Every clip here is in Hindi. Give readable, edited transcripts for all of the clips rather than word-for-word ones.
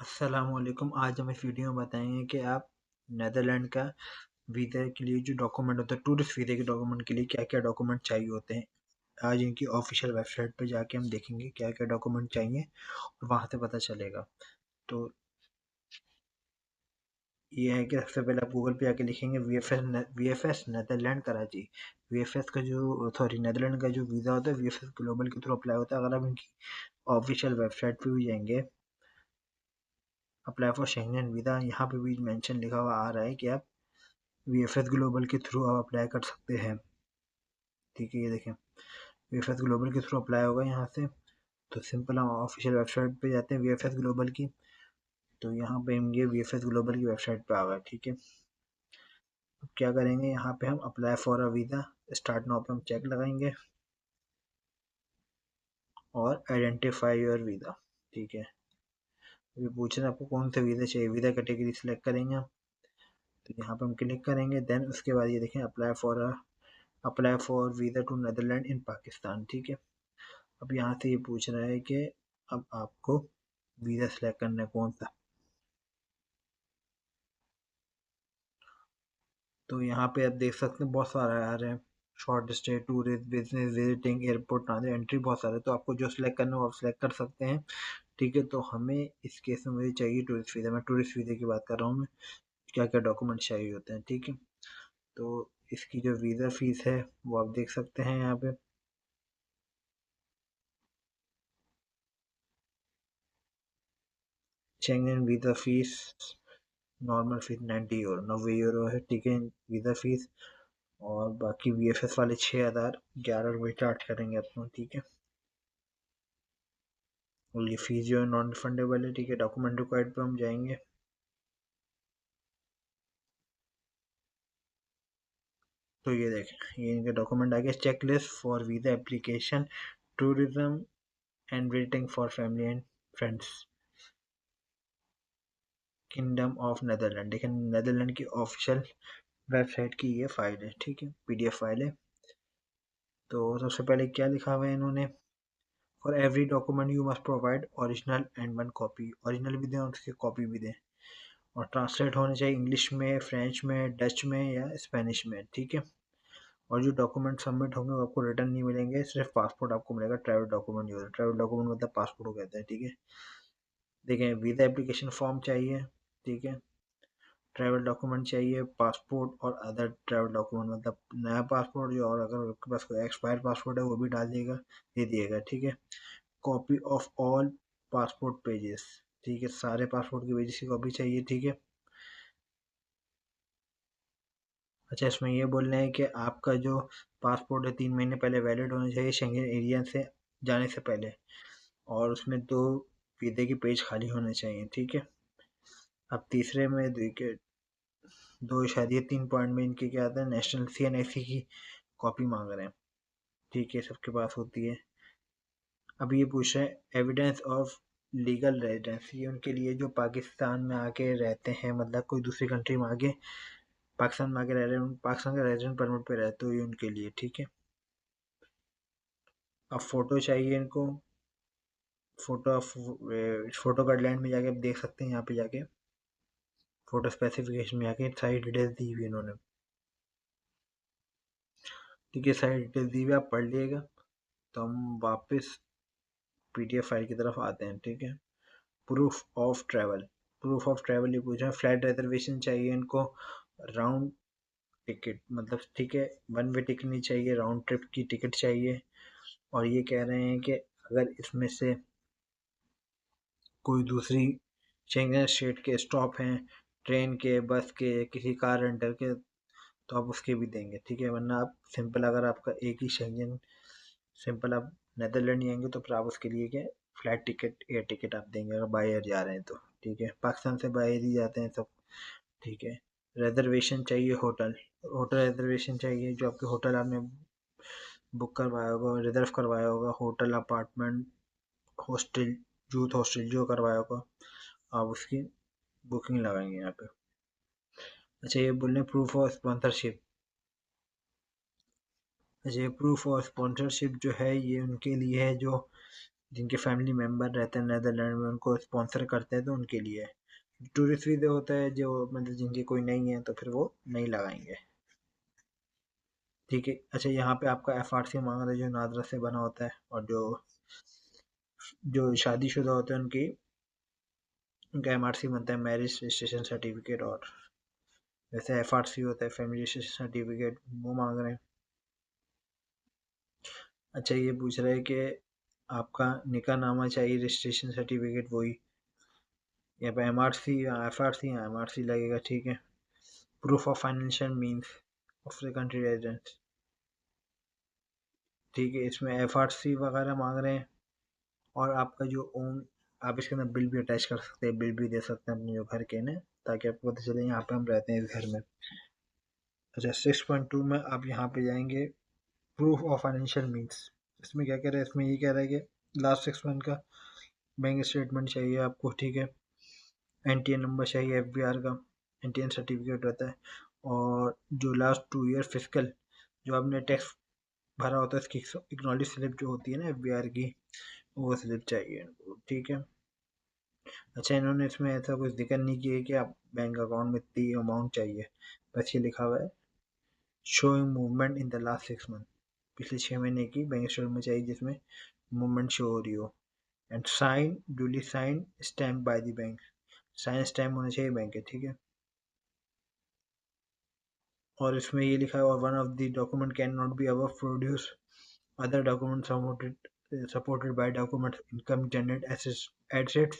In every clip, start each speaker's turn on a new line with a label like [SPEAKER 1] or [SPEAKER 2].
[SPEAKER 1] अस्सलामुअलैकुम। आज हम इस वीडियो में बताएंगे कि आप नेदरलैंड का वीज़ा के लिए जो डॉक्यूमेंट होता है, टूरिस्ट वीज़े के डॉक्यूमेंट के लिए क्या क्या डॉक्यूमेंट चाहिए होते हैं। आज इनकी ऑफिशियल वेबसाइट पर जाके हम देखेंगे क्या क्या डॉक्यूमेंट चाहिए और वहाँ से पता चलेगा। तो ये है कि सबसे पहले आप गूगल पे जाके लिखेंगे V F S Netherland Karachi. Netherland का जो वीज़ा होता है वी एफ एस ग्लोबल के थ्रू अप्लाई होता है। अगर आप इनकी ऑफिशियल वेबसाइट पे भी जाएंगे, अप्लाई फॉर शेंगेन वीज़ा, यहाँ पे भी मेंशन लिखा हुआ आ रहा है कि आप वीएफएस ग्लोबल के थ्रू आप अप्लाई कर सकते हैं। ठीक है, ये देखें वीएफएस ग्लोबल के थ्रू अप्लाई होगा यहाँ से। तो सिंपल हम ऑफिशियल वेबसाइट पे जाते हैं वीएफएस ग्लोबल की। तो यहाँ पे हम ये वीएफएस ग्लोबल की वेबसाइट पे आ गए। ठीक है, अब क्या करेंगे, यहाँ पे हम apply for a visa start now पे हम चेक लगाएंगे और आइडेंटिफाई योर वीज़ा। ठीक है, ये पूछ रहे हैं आपको कौन सा वीज़ा चाहिए, वीज़ा कैटेगरी सिलेक्ट करेंगे हम। तो यहाँ पे हम क्लिक करेंगे, देन उसके बाद ये देखें apply for visa to Netherland in Pakistan. ठीक है, अब यहाँ से ये पूछ रहा है कि अब आपको वीज़ा सिलेक्ट करना है कौन सा। तो यहाँ पे आप देख सकते हैं बहुत सारे आ रहे हैं, short stay, tourist, business, visiting, airport, transit, entry, बहुत सारे। तो आपको जो सिलेक्ट करना है वो आप सिलेक्ट कर सकते हैं। ठीक है, तो हमें इस केस में मुझे चाहिए टूरिस्ट वीज़ा। मैं टूरिस्ट वीज़े की बात कर रहा हूँ, मैं क्या क्या डॉक्यूमेंट चाहिए होते हैं। ठीक है, तो इसकी जो वीज़ा फीस है वो आप देख सकते हैं यहाँ पे। Schengen visa fees, normal fees 90 euro, 90 euro है। ठीक है, वीज़ा फीस। और बाकी वीएफएस वाले 6,011 रुपये चार्ज करेंगे अपना। ठीक है, और ये फीस जो है नॉन रिफंडेबल है। ठीक है, डॉक्यूमेंट रिक्वायर्ड पे हम जाएंगे। तो ये देखें, ये इनके डॉक्यूमेंट आ गए, check list for visa application, tourism and visiting for family and friends, kingdom of Netherland. देखें, नेदरलैंड की ऑफिशियल वेबसाइट की ये फाइल है। ठीक है, पीडीएफ फाइल है। तो सबसे पहले क्या लिखा हुआ है इन्होंने, for every document you must provide original and one copy. Original भी दें और उसकी कॉपी भी दें, और ट्रांसलेट होने चाहिए इंग्लिश में, फ्रेंच में, डच में या स्पेनिश में। ठीक है, और जो डॉक्यूमेंट सबमिट होंगे वो आपको रिटर्न नहीं मिलेंगे, सिर्फ पासपोर्ट आपको मिलेगा। ट्रैवल डॉक्यूमेंट जो है, ट्रैवल डॉक्यूमेंट मतलब पासपोर्ट को कहते हैं। ठीक है, देखें वीज़ा एप्लीकेशन फॉर्म चाहिए। ठीक है, ट्रैवल डॉक्यूमेंट चाहिए, पासपोर्ट और अदर ट्रैवल डॉक्यूमेंट मतलब नया पासपोर्ट जो, और अगर आपके पास कोई एक्सपायर पासपोर्ट है वो भी डाल दिएगा, दे दिएगा। ठीक है, copy of all passport pages. ठीक है, सारे पासपोर्ट के पेजेस की कॉपी चाहिए। ठीक है, अच्छा, इसमें ये बोल रहे हैं कि आपका जो पासपोर्ट है 3 महीने पहले वैलिड होना चाहिए शेंगेन एरिया से जाने से पहले, और उसमें 2 वीज़े के पेज खाली होने चाहिए। ठीक है, अब तीसरे में देखिए, दो शायद ये 3 पॉइंट में इनके क्या आता है, नेशनल CNIC की कॉपी मांग रहे हैं। ठीक है, सबके पास होती है। अब ये पूछ रहे हैं एविडेंस ऑफ लीगल रेजिडेंस, ये उनके लिए जो पाकिस्तान में आके रहते हैं, मतलब कोई दूसरी कंट्री में आके पाकिस्तान में आके रह रहे हैं, पाकिस्तान का रेजिडेंट परमिट पे रहते हो, ये उनके लिए। ठीक है, अब फोटो चाहिए इनको, फोटो का लैंड में जाके आप देख सकते हैं, यहाँ पे जाके फोटो स्पेसिफिकेशन में जाके सारी डिटेल्स दी हुई इन्होंने। ठीक है, सारी डिटेल्स दी हुई, आप पढ़ लीजिएगा। तो हम वापस पीडीएफ फाइल की तरफ आते हैं। ठीक है, proof of travel, proof of travel ये पूछ रहे हैं। फ्लाइट रिजर्वेशन चाहिए इनको, राउंड टिकट मतलब, ठीक है, वन वे टिकट नहीं चाहिए, राउंड ट्रिप की टिकट चाहिए। और ये कह रहे हैं कि अगर इसमें से कोई दूसरी शेंगन स्टेट के स्टॉप हैं, ट्रेन के, बस के, किसी कार रेंटल के, तो आप उसके भी देंगे। ठीक है, वरना आप सिंपल, अगर आपका एक ही शेंगन, सिंपल आप नेदरलैंड ही आएंगे तो फिर आप उसके लिए क्या, फ्लाइट टिकट, एयर टिकट आप देंगे अगर बाय एयर जा रहे हैं तो। ठीक है, पाकिस्तान से बाय एयर ही जाते हैं सब। ठीक है, रिजर्वेशन चाहिए, होटल होटल रिजर्वेशन चाहिए, जो आपके होटल आपने बुक करवाया होगा, रिजर्व करवाया होगा, hotel, apartment, hostel, youth hostel जो करवाया होगा, आप उसकी बुकिंग लगाएंगे यहाँ पे। अच्छा, ये बोल रहे हैं प्रूफ ऑफ स्पॉन्सरशिप। अच्छा, ये प्रूफ ऑफ स्पॉन्सरशिप जो है ये उनके लिए है जो जिनके फैमिली मेम्बर रहते हैं नेदरलैंड में, उनको स्पॉन्सर करते हैं तो उनके लिए। टूरिस्ट वीज़ा होता है जो मतलब जिनकी कोई नहीं है तो फिर वो नहीं लगाएंगे। ठीक है। अच्छा, यहाँ पे आपका FRC मांग रहे हैं जो नादरा से बना होता है, और जो जो शादीशुदा होते हैं उनका MRC बनता है, मैरिज रजिस्ट्रेशन सर्टिफिकेट। और वैसे FRC होता है फैमिली रजिस्ट्रेशन सर्टिफिकेट, वो मांग रहे हैं। अच्छा, ये पूछ रहे हैं कि आपका निकाह नामा चाहिए, रजिस्ट्रेशन सर्टिफिकेट वही, यहाँ पे MRC या FRC या MRC लगेगा। ठीक है। Proof of financial means of the country residence. ठीक है, इसमें FRC वगैरह मांग रहे हैं। और आपका जो ओन, आप इसके अंदर बिल भी अटैच कर सकते हैं, बिल भी दे सकते हैं अपने जो घर के ना, ताकि आपको पता चले यहाँ पे हम रहते हैं इस घर में। अच्छा, 6.2 में आप यहाँ पे जाएंगे, प्रूफ ऑफ फाइनेंशियल मीन्स। इसमें क्या कह रहा है, इसमें ये कह रहा है कि लास्ट 6 मंथ का बैंक स्टेटमेंट चाहिए आपको। ठीक है। NTN नंबर चाहिए, FBR का NTN सर्टिफिकेट रहता है। और जो लास्ट 2 ईयर फिजिकल जो आपने टैक्स भरा होता है, इसकी इक्नॉलेज स्लिप जो होती है ना FBR की, वो स्लिप चाहिए। ठीक है। अच्छा, इन्होंने इसमें ऐसा कुछ जिक्र नहीं किया है कि आप बैंक अकाउंट में इतनी अमाउंट चाहिए, बस ये लिखा हुआ है showing movement in the last 6 month, पिछले 6 महीने की बैंक स्टेटमेंट चाहिए जिसमें मूवमेंट शो हो रही हो। And sign, duly sign stamp by the bank, sign stamp होना चाहिए बैंक के। ठीक है। और इसमें ये लिखा है, और one of the document can not be above produce other document supported by documents income generate assets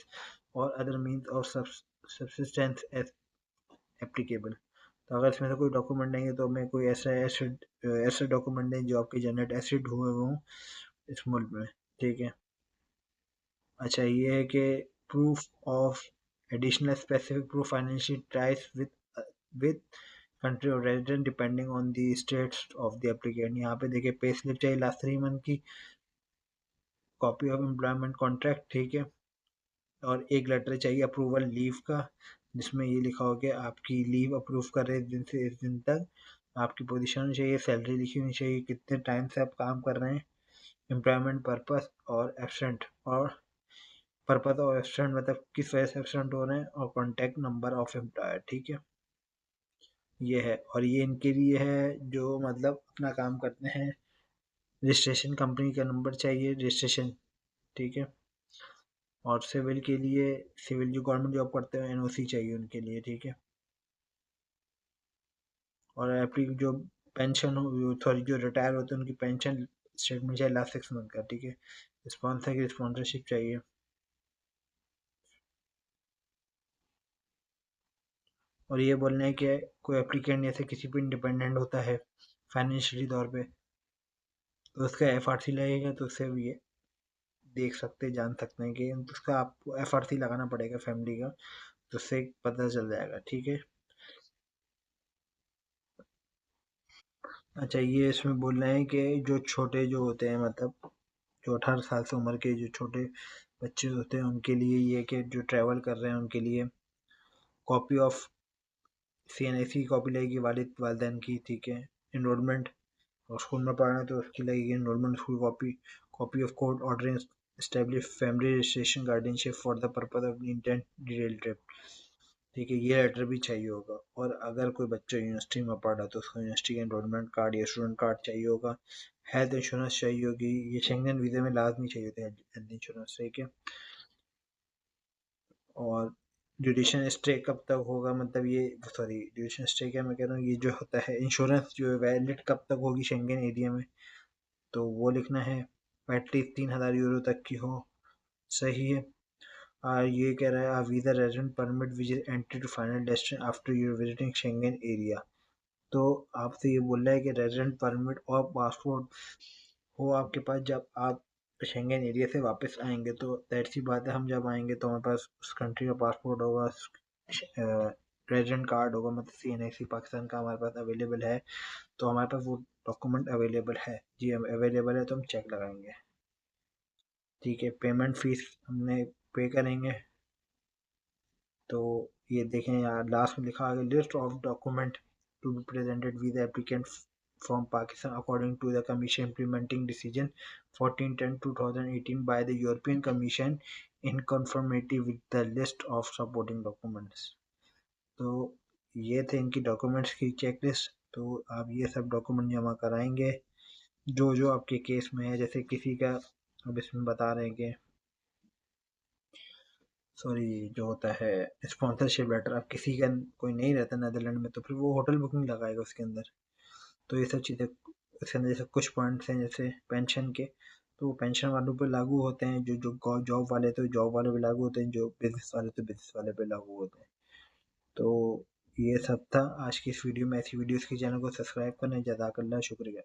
[SPEAKER 1] or other means of subsistence as applicable। तो अगर इसमें से कोई डॉक्यूमेंट नहीं है तो मैं कोई ऐसा डॉक्यूमेंट नहीं जो आपके जनरेट एसिड हुए हों इस मुल्क में। ठीक है। अच्छा, ये है कि proof of additional specific proof financial ties with country of resident depending on the states of the applicant. यहाँ पे देखिए पे स्लिप चाहिए लास्ट 3 मंथ की, कॉपी ऑफ एम्प्लॉयमेंट कॉन्ट्रैक्ट। ठीक है। और एक लेटर चाहिए अप्रूवल लीव का, जिसमें ये लिखा हो कि आपकी लीव अप्रूव कर रहे इस दिन से इस दिन तक, आपकी पोजीशन चाहिए, सैलरी लिखी होनी चाहिए, कितने टाइम से आप काम कर रहे हैं, एम्प्लॉयमेंट पर्पस और एब्सेंट, और पर्पस ऑफ एब्सेंट मतलब किस वजह से एब्सेंट हो रहे हैं, और कॉन्टैक्ट नंबर ऑफ एम्प्लॉयर। ठीक है। ये है। और ये इनके लिए है जो मतलब अपना काम करते हैं, रजिस्ट्रेशन कंपनी का नंबर चाहिए, रजिस्ट्रेशन। ठीक है। और सिविल के लिए, सिविल जो गवर्नमेंट जॉब करते हैं NOC चाहिए उनके लिए। ठीक है। और आपकी जो पेंशन हो, सॉरी जो रिटायर होते हैं उनकी पेंशन स्टेटमेंट चाहिए लास्ट 6 मंथ का। ठीक है। स्पॉन्सर की स्पॉन्सरशिप चाहिए। और ये बोलना है कि कोई एप्लीकेंट जैसे किसी पे इंडिपेंडेंट होता है फाइनेंशियली तौर पे, तो उसका FRC लगेगा, तो उससे भी ये देख सकते जान सकते हैं कि उसका आपको FRC लगाना पड़ेगा फैमिली का, तो उससे पता चल जाएगा। ठीक है। अच्छा, ये इसमें बोल रहे हैं कि जो छोटे जो होते हैं, मतलब जो 18 साल से उम्र के जो छोटे बच्चे होते हैं उनके लिए ये कि जो ट्रैवल कर रहे हैं उनके लिए कॉपी ऑफ CNAC की कॉपी लगेगी, वालिद वालदैन की। ठीक है। इनरोलमेंट, और स्कूल में पढ़ रहे हैं तो उसकी लगेगी enrolment school copy, copy of court order establish family registration guardianship for the purpose of intent detail trip. ठीक है, ये लेटर भी चाहिए होगा। और अगर कोई बच्चा यूनिवर्सिटी में पढ़ रहा है तो उसको यूनिवर्सिटी का एनरोलमेंट कार्ड या स्टूडेंट कार्ड चाहिए होगा, हेल्थ इंश्योरेंस चाहिए होगी, ये शेंगन वीज़े में लाजमी चाहिए होता है हेल्थ इंश्योरेंस। ठीक है। और ड्यूरेशन स्टे कब तक होगा, मतलब ये, सॉरी ड्यूरेशन स्टे क्या मैं कह रहा हूँ, ये जो होता है इंश्योरेंस जो है वैलिड कब तक होगी शेंगन एरिया में, तो वो लिखना है। एटलीस्ट 3,000 यूरो तक की हो। सही है। ये कह रहा है visa resident permit which is entry to final destination after your visiting Schengen area. तो आपसे ये बोल रहा है कि रेजिडेंट परमिट और पासपोर्ट हो आपके पास जब आप शेंगन एरिया से वापस आएंगे, तो दैट सी बात है, हम जब आएंगे तो हमारे पास उस कंट्री का पासपोर्ट होगा, रेजिडेंट कार्ड होगा, मतलब CNAC पाकिस्तान का हमारे पास अवेलेबल है, तो हमारे पास वो डॉक्यूमेंट अवेलेबल है। जी हम अवेलेबल है तो हम चेक लगाएंगे। ठीक है। पेमेंट फीस हमने पे करेंगे। तो ये देखें यहाँ लास्ट में लिखा है list of document to be presented with applicant from Pakistan according to the Commission implementing decision 1410/2018 by the European Commission in conformity with the list of supporting documents। तो ये थे इनकी डॉक्यूमेंट्स की चेकलिस्ट। तो आप ये सब डॉक्यूमेंट जमा कराएंगे जो जो आपके केस में है। जैसे किसी का अब इसमें बता रहे हैं कि सॉरी जो होता है स्पॉन्सरशिप लेटर, अब किसी का कोई नहीं रहता नीदरलैंड में तो फिर वो होटल बुकिंग लगाएगा उसके अंदर। तो ये सब चीज़ें उसके अंदर जैसे कुछ पॉइंट्स हैं जैसे पेंशन के, तो वो पेंशन वालों पे लागू होते हैं। जो जो जॉब वाले तो जॉब वाले पे लागू होते हैं, जो बिजनेस वाले तो बिजनेस वाले पे लागू होते हैं। तो ये सब था आज की इस वीडियो में। ऐसी वीडियोस की चैनल को सब्सक्राइब करना। जज़ाकल्लाह, शुक्रिया।